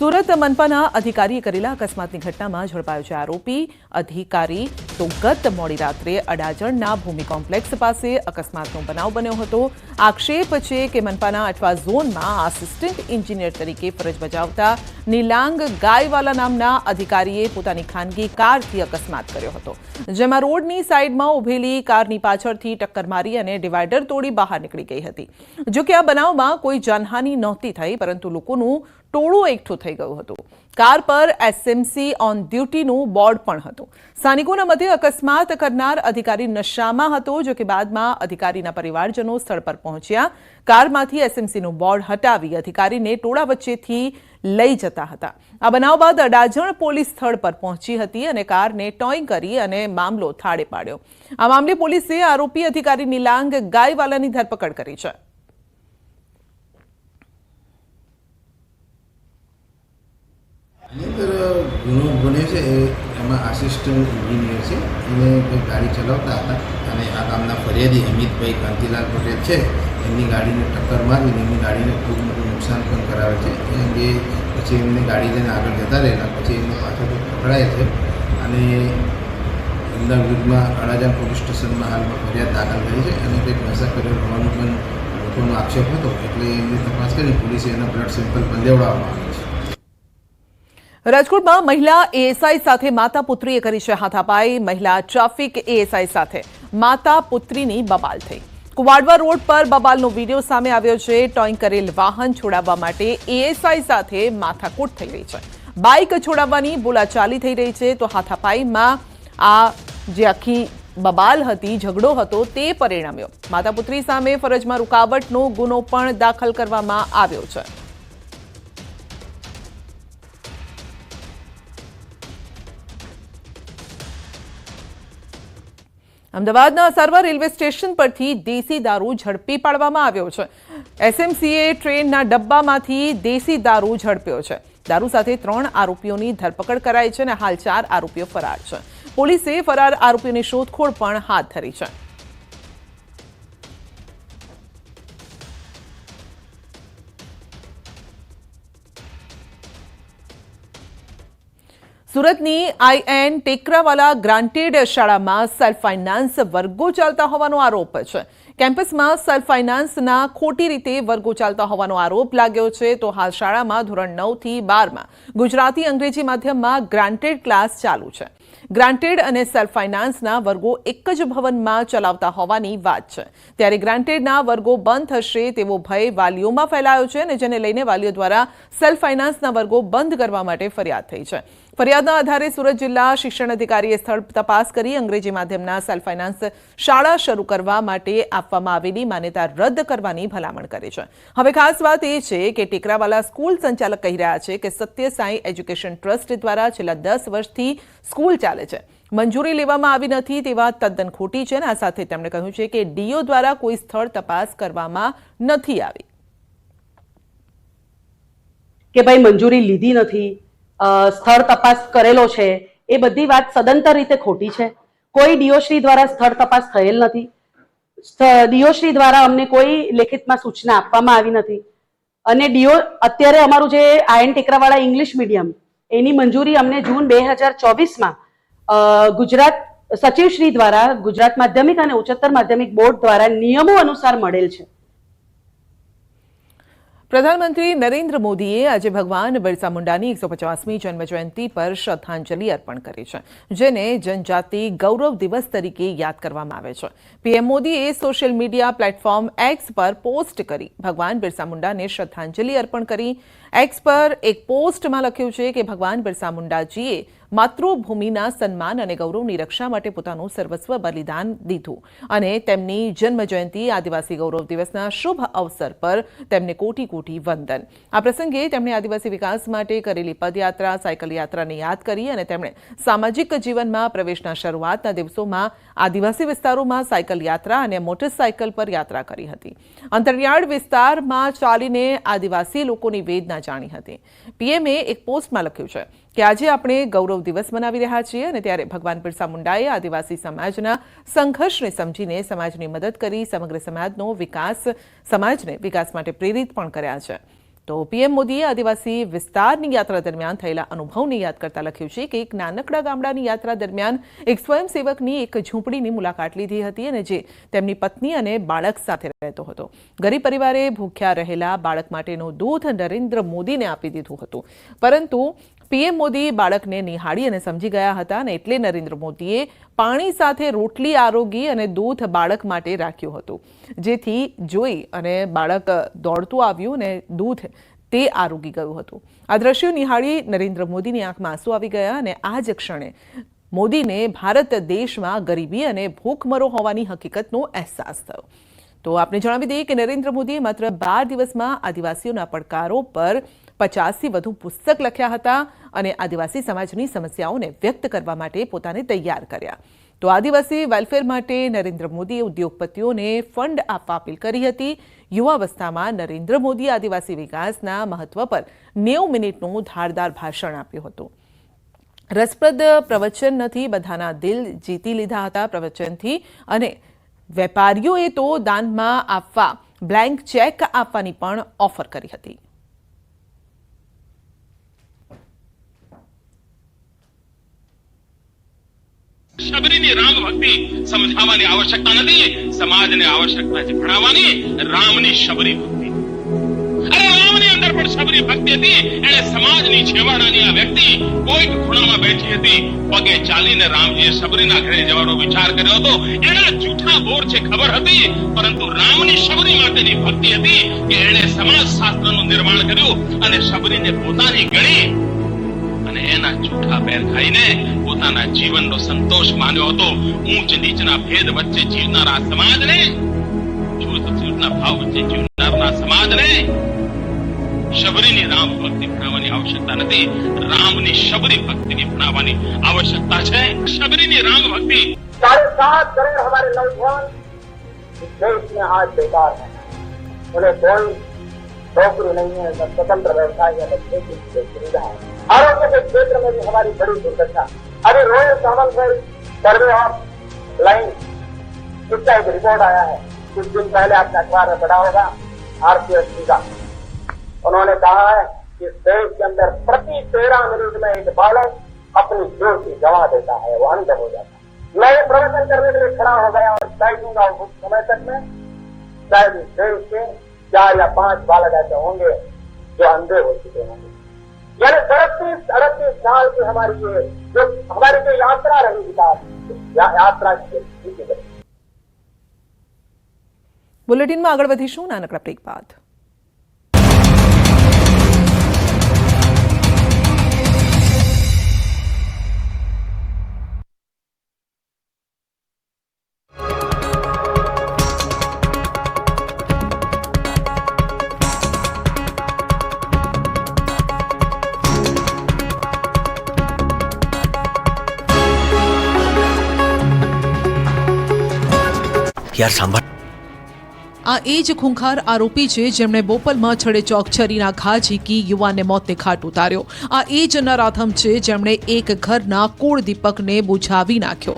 સુરત મનપાના અધિકારીએ કરેલા અકસ્માતની ઘટનામાં ઝડપાયો છે આરોપી અધિકારી તો ગત મોડી રાત્રે અડાજણના ભૂમિ કોમ્પ્લેક્સ પાસે અકસ્માતનો બનાવ બન્યો હતો। આક્ષેપ છે કે મનપાના અઠવા ઝોનમાં આસિસ્ટન્ટ એન્જિનિયર તરીકે ફરજ બજાવતા નીલાંગ ગાયવાલા નામના અધિકારીએ પોતાની ખાનગી કારથી અકસ્માત કર્યો હતો, જેમાં રોડની સાઈડમાં ઉભેલી કારની પાછળથી ટક્કર મારી અને ડિવાઈડર તોડી બહાર નીકળી ગઈ હતી। જો કે આ બનાવમાં કોઈ જાનહાનિ નહોતી થઈ, પરંતુ લોકોનું ટોળું એકઠું થઈ ગયું હતું। કાર પર એસએમસી ઓન ડ્યુટીનું બોર્ડ પણ હતું। સ્થાનિકોના મતે અકસ્માત કરનાર અધિકારી નશામાં હતો, જો કે બાદમાં અધિકારીના પરિવારજનો સ્થળ પર પહોંચ્યા। કારમાંથી એસએમસીનું બોર્ડ હટાવી અધિકારીને ટોળા વચ્ચેથી લઈ જતા હતા। આ બનાવ બાદ અડાજણ પોલીસ સ્થળ પર પહોંચી હતી અને કારને ટોઈંગ કરી અને મામલો થાળે પાડ્યો। આ મામલે પોલીસે આરોપી અધિકારી નીલાંગ ગાયવાલાની ધરપકડ કરી છે। ગુનો બને છે એમાં આસિસ્ટન્ટ એન્જિનિયર છે, એને કોઈ ગાડી ચલાવતા હતા અને આ ગામના ફરિયાદી અમિતભાઈ કાંતિલાલ પટેલ છે, એમની ગાડીને ટક્કર મારીને એમની ગાડીને ખૂબ મોટું નુકસાન પણ કરાવે છે। એ અંગે પછી એમને ગાડી લઈને આગળ જતા રહેલા, પછી એમને પાછળ પકડાય છે અને એમના વિરુદ્ધમાં અડાજણ પોલીસ સ્ટેશનમાં હાલમાં ફરિયાદ દાખલ કરી છે અને કંઈક નશા કર્યો હોવાનું પણ લોકોનો આક્ષેપ હતો, એટલે એમની તપાસ કરી પોલીસે એના બ્લડ સેમ્પલ પણ લેવડાવવામાં આવે છે। રાજકોટમાં મહિલા એએસઆઈ સાથે માતા પુત્રીએ કરી છે હાથાપાઈ। મહિલા ટ્રાફિક એએસઆઈ સાથે માતા પુત્રીની બબાલ થઈ। કુવાડવા રોડ પર બબાલનો વિડીયો સામે આવ્યો છે। ટોઈંગ કરેલ વાહન છોડાવવા માટે એએસઆઈ સાથે માથાકૂટ થઈ રહી છે। બાઇક છોડાવવાની બોલાચાલી થઈ રહી છે, તો હાથાપાઈમાં આ જે આખી બબાલ હતી, ઝઘડો હતો, તે પરિણમ્યો। માતા પુત્રી સામે ફરજમાં રૂકાવટનો ગુનો પણ દાખલ કરવામાં આવ્યો છે। અમદાવાદના અસારવા રેલવે સ્ટેશન પરથી દેશી દારૂ ઝડપી પાડવામાં આવ્યો છે। એસએમસીએ ટ્રેનના ડબ્બામાંથી દેશી દારૂ ઝડપ્યો છે। દારૂ સાથે 3 આરોપીઓની ધરપકડ કરાઈ છે અને હાલ 4 આરોપીઓ ફરાર છે। પોલીસે ફરાર આરોપીઓની શોધખોળ પણ હાથ ધરી છે। સુરતની આઈએન ટેકરાવાલા ગ્રાન્ટેડ શાળામાં સેલ્ફ ફાઇનાન્સ વર્ગો ચાલતા હોવાનો આરોપ છે। કેમ્પસમાં સેલ્ફ ફાઇનાન્સના ખોટી રીતે વર્ગો ચાલતા હોવાનો આરોપ લાગ્યો છે, તો હાલ શાળામાં ધોરણ 9 થી 12માં ગુજરાતી અંગ્રેજી માધ્યમમાં ગ્રાન્ટેડ ક્લાસ ચાલુ છે। ગ્રાન્ટેડ અને સેલ્ફ ફાઇનાન્સના વર્ગો એક જ ભવનમાં ચલાવતા હોવાની વાત છે, ત્યારે ગ્રાન્ટેડના વર્ગો બંધ થશે તેવો ભય વાલીઓમાં ફેલાયો છે અને જેને લઈને વાલીઓ દ્વારા સેલ્ફ ફાઇનાન્સના વર્ગો બંધ કરવા માટે ફરિયાદ થઈ છે। ફરિયાદના આધારે સુરત જિલ્લા શિક્ષણ અધિકારીએ સ્થળ તપાસ કરી અંગ્રેજી માધ્યમના સેલ્ફ ફાઇનાન્સ શાળા શરૂ કરવા માટે આપવામાં આવેલી માન્યતા રદ કરવાની ભલામણ કરી છે। હવે ખાસ વાત એ છે કે ટેકરાવાલા સ્કૂલ સંચાલક કહી રહ્યા છે કે સત્ય સાંઈ એજ્યુકેશન ટ્રસ્ટ દ્વારા છેલ્લા 10 વર્ષથી સ્કૂલ ચાલે છે, મંજૂરી લેવામાં આવી નથી તે વાત તદ્દન ખોટી છે। આ સાથે તેમણે કહ્યું છે કે ડીઓ દ્વારા કોઈ સ્થળ તપાસ કરવામાં નથી આવી કે ભાઈ મંજૂરી લીધી નથી, સ્થળ તપાસ કરેલો છે, એ બધી વાત સદંતર રીતે ખોટી છે। કોઈ ડીઓશ્રી દ્વારા સ્થળ તપાસ થયેલ નથી। ડીઓશ્રી દ્વારા અમને કોઈ લેખિતમાં સૂચના આપવામાં આવી નથી અને ડીઓ અત્યારે અમારું જે આયન ટેકરાવાળા ઇંગ્લિશ મીડિયમ એની મંજૂરી અમને જૂન 2024માં ગુજરાત સચિવશ્રી દ્વારા ગુજરાત માધ્યમિક અને ઉચ્ચતર માધ્યમિક બોર્ડ દ્વારા નિયમો અનુસાર મળેલ છે। પ્રધાનમંત્રી નરેન્દ્ર મોદીએ આજે ભગવાન બિરસા મુંડાની 150મી જન્મજયંતિ પર શ્રદ્ધાંજલિ અર્પણ કરી છે, જેને જનજાતિ ગૌરવ દિવસ તરીકે યાદ કરવામાં આવે છે। પીએમ મોદીએ સોશિયલ મીડિયા પ્લેટફોર્મ એક્સ પર પોસ્ટ કરી ભગવાન બિરસા મુંડાને શ્રદ્ધાંજલિ અર્પણ કરી। એક્સ પર એક પોસ્ટમાં લખ્યું છે કે ભગવાન બિરસા મુંડાજીએ માતૃભૂમિના સન્માન અને ગૌરવની રક્ષા માટે પોતાનું સર્વસ્વ બલિદાન દીધું અને તેમની જન્મજયંતિ આદિવાસી ગૌરવ દિવસના શુભ અવસર પર તેમને કોટી કોટી વંદન। આ પ્રસંગે તેમણે આદિવાસી વિકાસ માટે કરેલી પદયાત્રા, સાયકલ યાત્રાને યાદ કરી અને તેમણે સામાજિક જીવનમાં પ્રવેશના શરૂઆતના દિવસોમાં આદિવાસી વિસ્તારોમાં સાયકલ યાત્રા અને મોટરસાયકલ પર યાત્રા કરી હતી। અંતરિયાળ વિસ્તારમાં ચાલીને આદિવાસી લોકોની વેદના જાણી હતી। પીએમએ એક પોસ્ટમાં લખ્યું છે કે આજે આપણે ગૌરવ દિવસ મનાવી રહ્યા છીએ અને ત્યારે ભગવાન બિરસા મુંડાએ આદિવાસી સમાજના સંઘર્ષને સમજીને સમાજની મદદ કરી સમગ્ર સમાજને વિકાસ માટે પ્રેરિત પણ કર્યા છે। તો પીએમ મોદીએ આદિવાસી વિસ્તારની યાત્રા દરમિયાન થયેલા અનુભવને યાદ કરતા લખ્યું છે કે એક નાનકડા ગામડાની યાત્રા દરમિયાન એક સ્વયંસેવકની એક ઝૂંપડીની મુલાકાત લીધી હતી અને જે તેમની પત્ની અને બાળક સાથે રહેતો હતો. ગરીબ પરિવારે ભૂખ્યા રહેલા બાળક માટેનું દૂધ નરેન્દ્ર મોદીને આપી દીધું હતું, પરંતુ પીએમ મોદી બાળકને નિહાળી અને સમજી ગયા હતા અને એટલે નરેન્દ્ર મોદીએ પાણી સાથે રોટલી આરોગી અને દૂધ બાળક માટે રાખ્યું હતું, જેથી જોઈ અને બાળક દોડતું આવ્યું અને દૂધ તે આરોગી ગયું હતું. આ દ્રશ્યો નિહાળી નરેન્દ્ર મોદીની આંખમાં આંસુ આવી ગયા અને આ જ ક્ષણે મોદીને ભારત દેશમાં ગરીબી અને ભૂખમરો હોવાની હકીકતનો અહેસાસ થયો. તો આપને જણાવી દઈએ કે નરેન્દ્ર મોદીએ માત્ર 12 દિવસમાં આદિવાસીઓના પડકારો પર 50થી વધુ પુસ્તક લખ્યા હતા અને આદિવાસી સમાજની સમસ્યાઓને વ્યક્ત કરવા માટે પોતાને તૈયાર કર્યા. તો આદિવાસી વેલફેર માટે નરેન્દ્ર મોદીએ ઉદ્યોગપતિઓને ફંડ આપવા અપીલ કરી હતી. યુવાવસ્થામાં નરેન્દ્ર મોદીએ આદિવાસી વિકાસના મહત્વ પર 90 મિનિટનું ધારદાર ભાષણ આપ્યું હતું. રસપ્રદ પ્રવચન નથી, બધાના દિલ જીતી લીધા હતા પ્રવચનથી, અને વેપારીઓએ તો દાનમાં આપવા બ્લેન્ક ચેક આપવાની પણ ઓફર કરી હતી. શબરીની રામ ભક્તિ સમજાવવાની આવશ્યકતા નથી, સમાજને આવશ્યકતા છે ભણાવવાની રામની શબરી ભક્તિ. અરે રામની અંદર પણ શબરી ભક્તિ હતી. એને સમાજની છેવાડાની આ વ્યક્તિ કોઈક ખૂણામાં બેઠી હતી, પગે ચાલીને રામજીએ શબરીના ઘરે જવાનો વિચાર કર્યો હતો. એના જૂઠા બોર છે ખબર હતી, પરંતુ રામની શબરી માટેની ભક્તિ હતી કે એણે સમાજ શાસ્ત્રનું નિર્માણ કર્યું અને શબરીને પોતાની ગણી અને એના જૂઠા પેર ખાઈને પોતાના જીવનનો સંતોષ માન્યો હતો. ઊંચ નીચના ભેદ વચ્ચે જીવનારા સમાજને, જૂથના ભાવ વચ્ચે જીવનારા સમાજને શબરીની રામ ભક્તિ ભણાવવાની આવશ્યકતા નથી, રામની શબરી ભક્તિની ભણાવવાની આવશ્યકતા છે. શબરીની રામ ભક્તિ 7.5 करोड़ हमारे नौजवान इस देश में आज बेकार हैं. उन्हें कोई नौकरी नहीं है, न स्वतंत्र व्यवसाय है, न खेती की सुविधा है. आरोग्य के क्षेत्र में भी हमारी बड़ी दुर्दशा. अभी रोयल सामंतगढ़ सर्वे ऑफ लाइन इसका एक रिपोर्ट आया है, कुछ दिन पहले आपने अखबार में पढ़ा होगा, RCSP का. उन्होंने कहा है कि देश के अंदर प्रति 13 मिनट में एक बालक अपनी ज्योति गंवा देता है, वो अंध हो जाता है. मैं ये प्रवचन करने के लिए खड़ा हो गया और तय दूंगा उस समय तक में शायद इस देश के 4 या 5 बालक ऐसे होंगे जो अंधे हो चुके होंगे. यानी 38 साल की हमारी ये जो हमारी जो यात्रा रही विकास यात्रा की. બુલેટિનમાં આગળ વધીશું નાનકડા બ્રેક બાદ. यार सांभर આ એ જ ખૂંખાર આરોપી છે જેમણે બોપલમાં છડેચોક છરીના ઘા ઝીકી યુવાનને મોતને ઘાટ ઉતાર્યો. આ એ જ નરાધમ છે જેમણે એક ઘરના કુળ દીપકને બુઝાવી નાખ્યો.